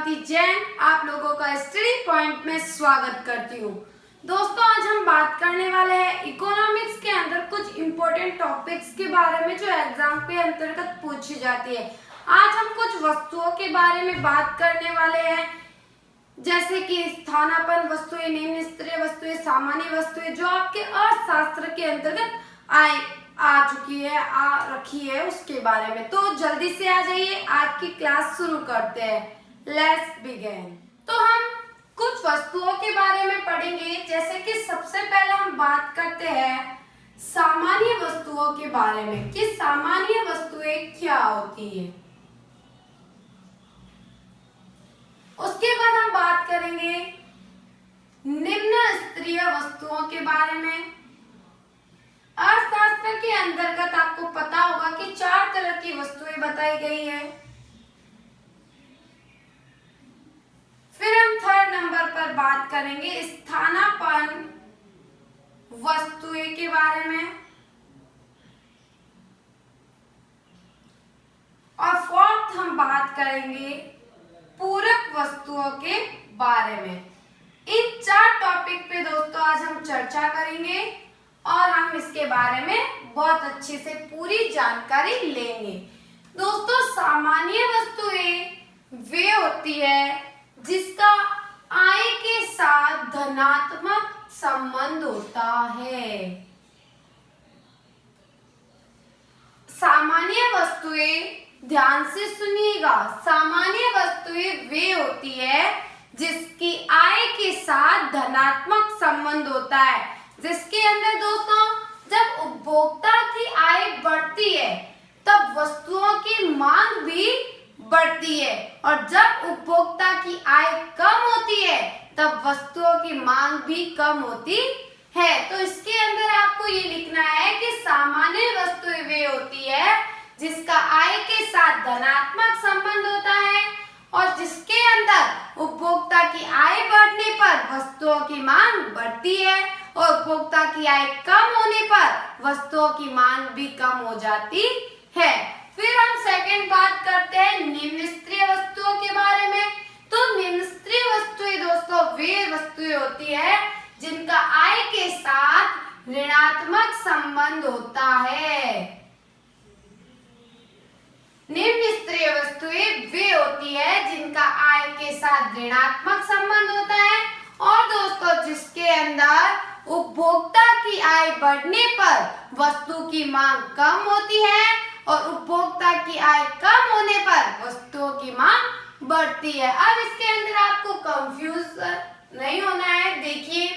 प्रभावती जैन आप लोगों का स्टडी पॉइंट में स्वागत करती हूँ। दोस्तों, आज हम बात करने वाले हैं इकोनॉमिक्स के अंदर कुछ इम्पोर्टेंट टॉपिक्स के बारे में जो एग्जाम के अंतर्गत पूछी जाती है। आज हम कुछ वस्तुओं के बारे में बात करने वाले हैं, जैसे कि स्थानापन्न वस्तुएं, निम्न स्तरीय वस्तुएं, सामान्य वस्तुएं, जो आपके अर्थशास्त्र के अंतर्गत आ चुकी है, आ रखी है, उसके बारे में। तो जल्दी से आ जाइए, आज की क्लास शुरू करते हैं। Let's begin. तो हम कुछ वस्तुओं के बारे में पढ़ेंगे, जैसे कि सबसे पहले हम बात करते हैं सामान्य वस्तुओं के बारे में कि सामान्य वस्तुएं क्या होती है। उसके बाद हम बात करेंगे निम्न स्तरीय वस्तुओं के बारे में। अर्थशास्त्र के अंतर्गत आपको पता होगा कि 4 तरह की वस्तुएं बताई गई है। फिर हम 3rd नंबर पर बात करेंगे स्थानापन्न वस्तुएं के बारे में, और 4th हम बात करेंगे पूरक वस्तुओं के बारे में। इन 4 टॉपिक पे दोस्तों आज हम चर्चा करेंगे और हम इसके बारे में बहुत अच्छे से पूरी जानकारी लेंगे। दोस्तों, सामान्य वस्तुएं वे होती है जिसका आय के साथ धनात्मक संबंध होता है। सामान्य वस्तुएं, ध्यान से सुनिएगा, सामान्य वस्तुएं वे होती है जिसकी आय के साथ धनात्मक संबंध होता है, जिसके अंदर दोस्तों जब उपभोक्ता की आय बढ़ती है तब वस्तुओं की मांग भी बढ़ती है, और जब उपभोक्ता की आय कम होती है तब वस्तुओं की मांग भी कम होती है। तो इसके अंदर आपको ये लिखना है कि सामान्य वस्तुएं वे होती है जिसका आय के साथ धनात्मक संबंध होता है और जिसके अंदर उपभोक्ता की आय बढ़ने पर वस्तुओं की मांग बढ़ती है और उपभोक्ता की आय कम होने पर वस्तुओं की मांग भी कम हो जाती है। फिर हम सेकंड बात करते हैं निम्न स्तरीय वस्तुओं के बारे में। तो निम्न स्तरीय वस्तुएं दोस्तों वे वस्तुएं होती है जिनका आय के साथ ऋणात्मक संबंध होता है। निम्न स्तरीय वस्तुएं वे होती है जिनका आय के साथ ऋणात्मक संबंध होता है और दोस्तों जिसके अंदर उपभोक्ता की आय बढ़ने पर वस्तु की मांग कम होती है और उपभोक्ता की आय कम होने पर वस्तुओं की मांग बढ़ती है। अब इसके अंदर आपको कंफ्यूज नहीं होना है। देखिए,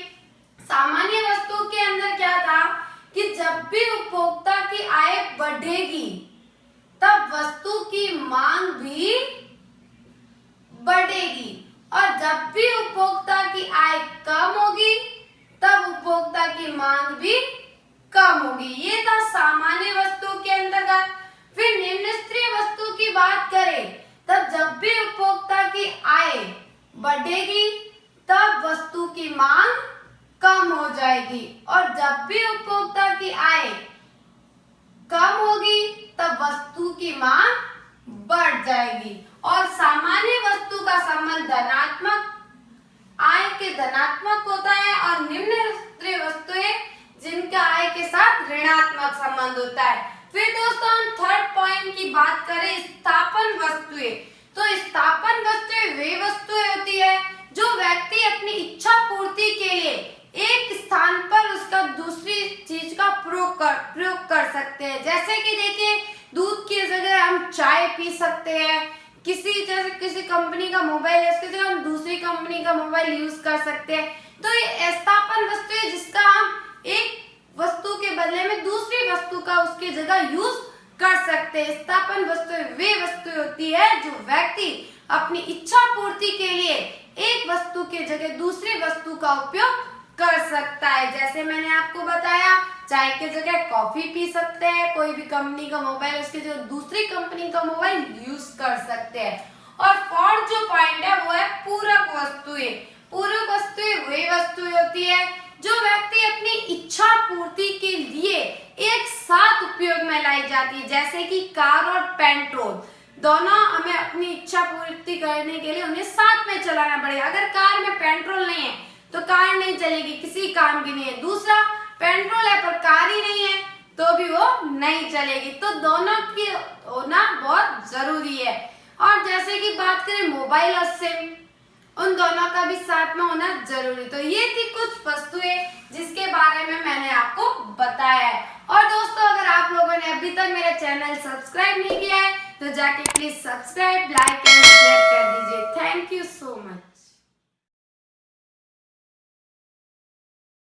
सामान्य वस्तु के अंदर क्या था कि जब भी उपभोक्ता की आय बढ़ेगी तब वस्तु की मांग भी बढ़ेगी, और जब भी उपभोक्ता की आय कम होगी तब उपभोक्ता की मांग भी कम होगी। ये था सामान्य वस्तु के अंतर्गत। फिर निम्न स्तरीय वस्तु की बात करें तब जब भी उपभोक्ता की आय बढ़ेगी तब वस्तु की मांग कम हो जाएगी, और जब भी उपभोक्ता की आय कम होगी तब वस्तु की मांग बढ़ जाएगी। और सामान्य वस्तु का संबंध धनात्मक आय के धनात्मक होता है और निम्न स्तरीय वस्तुएं जिनका आय के साथ ऋणात्मक संबंध होता है। फिर दोस्तों हम 3rd पॉइंट की बात करें स्थापन वस्तुएं। तो स्थापन वस्तुएं वे वस्तुएं होती है जो व्यक्ति अपनी इच्छा पूर्ति के लिए एक स्थान पर उसका दूसरी चीज का प्रयोग कर सकते हैं। जैसे कि देखिए, दूध की जगह हम चाय पी सकते हैं, जैसे किसी कंपनी का मोबाइल है उसकी जगह हम दूसरी कंपनी का मोबाइल यूज कर सकते हैं। तो ये स्थापन वस्तु है जिसका हम एक वस्तु के बदले में दूसरी वस्तु का उसकी जगह यूज कर सकते हैं। स्थापन वस्तुएं वे वस्तुएं होती है जो व्यक्ति अपनी इच्छा पूर्ति के लिए एक वस्तु के जगह दूसरी वस्तु का उपयोग कर सकता है। जैसे मैंने आपको बताया, चाय के जगह कॉफी पी सकते हैं, कोई भी कंपनी का मोबाइल उसके जगह दूसरी कंपनी का मोबाइल यूज कर सकते हैं। और 4th जो पॉइंट है वो है पूरक वस्तुएं। पूरक वस्तुएं वे वस्तुएं होती है जो व्यक्ति अपनी इच्छा पूर्ति के लिए एक साथ उपयोग में लाई जाती है। जैसे कि कार और पेट्रोल दोनों हमें अपनी इच्छा पूर्ति करने के लिए उन्हें साथ में चलाना पड़ेगा। अगर कार में पेट्रोल नहीं है तो कार नहीं चलेगी, किसी काम की नहीं है। दूसरा, पेट्रोल है पर कार ही नहीं है तो भी वो नहीं चलेगी। तो दोनों की होना बहुत जरूरी है। और जैसे कि बात करें मोबाइल और सिम, उन दोनों का भी साथ में होना जरूरी। तो ये थी कुछ वस्तुएं जिसके बारे में मैंने आपको बताया है। और दोस्तों, अगर आप लोगों ने अभी तक मेरा चैनल सब्सक्राइब नहीं किया है तो जाके please subscribe, like and share कर दीजिए। Thank you so much.